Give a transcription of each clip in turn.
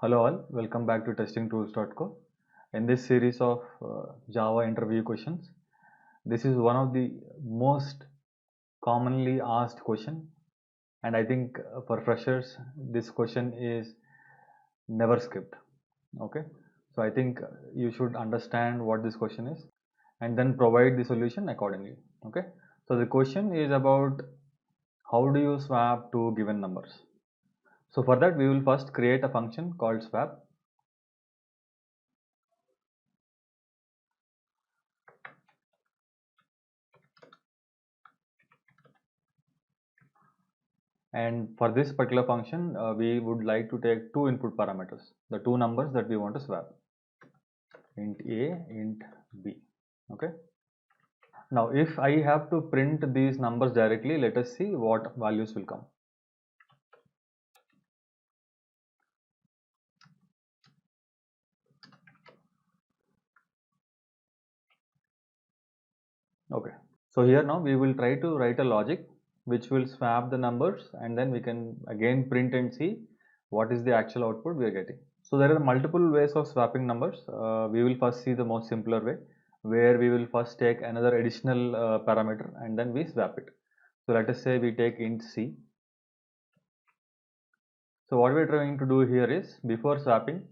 Hello all, welcome back to testingtools.co. In this series of Java interview questions, this is one of the most commonly asked question, and I think for freshers this question is never skipped. Okay, so I think you should understand what this question is and then provide the solution accordingly. Okay, so the question is about how do you swap two given numbers. So for that we will first create a function called swap. And for this particular function, we would like to take two input parameters, the two numbers that we want to swap, int a, int b. Okay. Now, if I have to print these numbers directly, let us see what values will come. Okay. So here now we will try to write a logic which will swap the numbers, and then we can again print and see what is the actual output we are getting. So there are multiple ways of swapping numbers. We will first see the most simpler way, where we will first take another additional parameter and then we swap it. So let us say we take int c. So what we are trying to do here is, before swapping,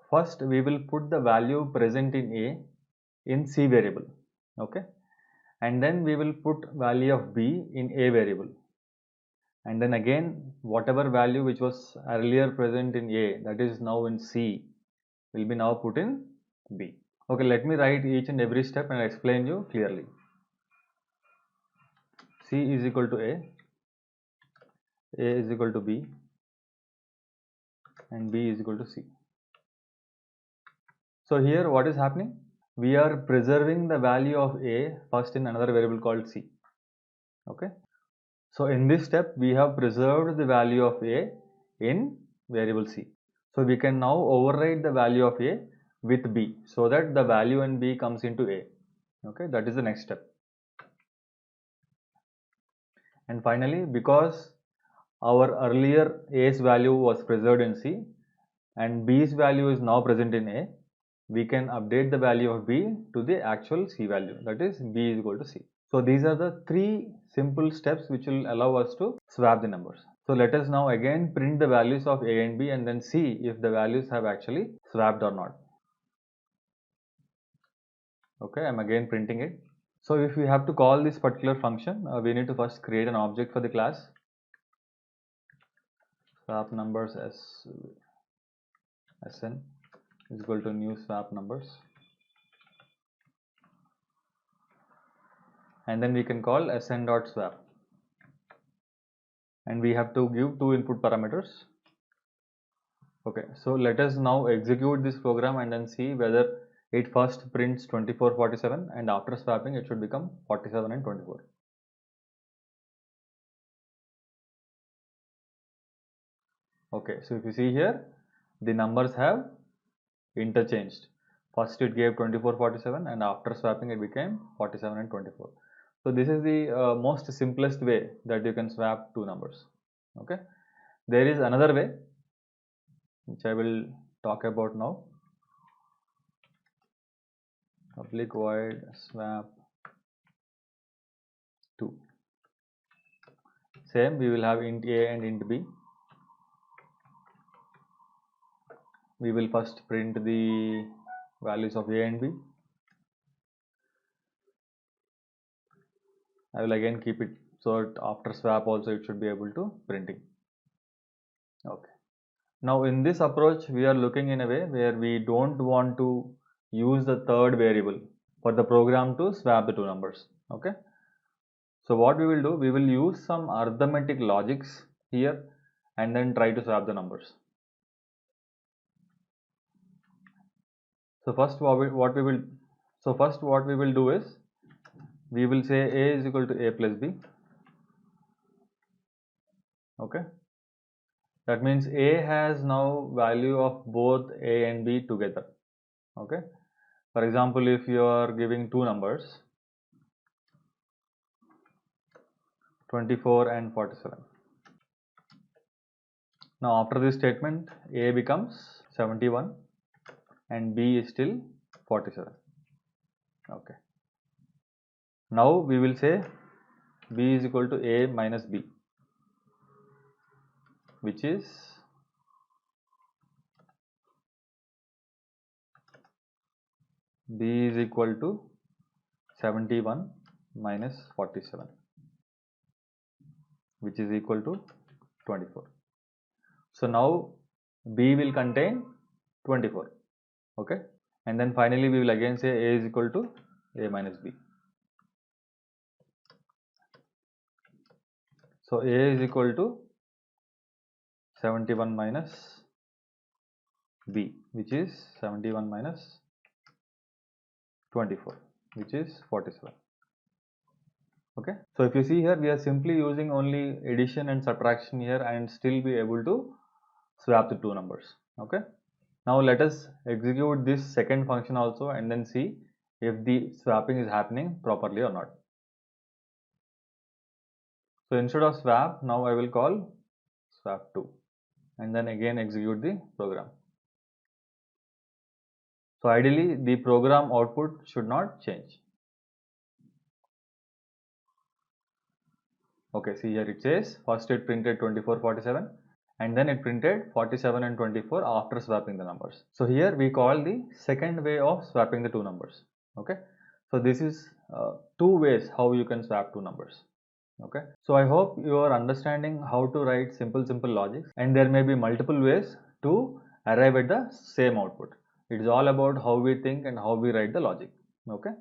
first we will put the value present in a in c variable. Okay, and then we will put value of b in a variable, and then again whatever value which was earlier present in a, that is now in c, will be now put in b. Okay, let me write each and every step and explain you clearly. C is equal to a is equal to b, and b is equal to c. So here what is happening? We are preserving the value of a first in another variable called c. Okay, so in this step we have preserved the value of a in variable c. So we can now override the value of a with b, so that the value in b comes into a. Okay, that is the next step. And finally, because our earlier a's value was preserved in c and b's value is now present in a, we can update the value of b to the actual c value, that is b is equal to c. So these are the three simple steps which will allow us to swap the numbers. So let us now again print the values of a and b and then see if the values have actually swapped or not. Okay, I'm again printing it. So if we have to call this particular function, we need to first create an object for the class. Swap numbers as sn is equal to new swap numbers, and then we can call sn.swap, and we have to give two input parameters. Okay, so let us now execute this program and then see whether it first prints 24, 47, and after swapping it should become 47 and 24. Okay, so if you see here, the numbers have interchanged. First it gave 24, 47, and after swapping it became 47 and 24. So this is the most simplest way that you can swap two numbers. Okay, there is another way which I will talk about now. Public void swap 2. Same, we will have int a and int b. We will first print the values of a and b. I will again keep it so that after swap also it should be able to printing. Okay. Now in this approach we are looking in a way where we don't want to use the third variable for the program to swap the two numbers. Okay. So what we will do, we will use some arithmetic logics here and then try to swap the numbers. So first what we will do is, we will say a is equal to a plus b. Okay, that means a has now value of both a and b together. Okay, for example, if you are giving two numbers 24 and 47, now after this statement a becomes 71 and B is still 47. Okay. Now we will say B is equal to A minus B, which is B is equal to 71 minus 47, which is equal to 24. So now B will contain 24. Okay, and then finally we will again say A is equal to A minus B. So A is equal to 71 minus B, which is 71 minus 24, which is 47. Okay, so if you see here, we are simply using only addition and subtraction here and still be able to swap the two numbers. Okay, now let us execute this second function also and then see if the swapping is happening properly or not. So instead of swap, now I will call swap2 and then again execute the program. So ideally the program output should not change. Okay, see here it says first it printed 24, 47 and then it printed 47 and 24 after swapping the numbers. So here we call the second way of swapping the two numbers. Okay, so this is two ways how you can swap two numbers. Okay, so I hope you are understanding how to write simple logics, and there may be multiple ways to arrive at the same output. It is all about how we think and how we write the logic. Okay,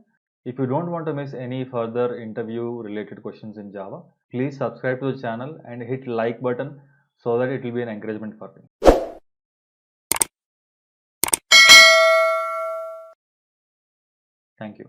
if you don't want to miss any further interview related questions in Java, please subscribe to the channel and hit like button so that it will be an encouragement for me. Thank you.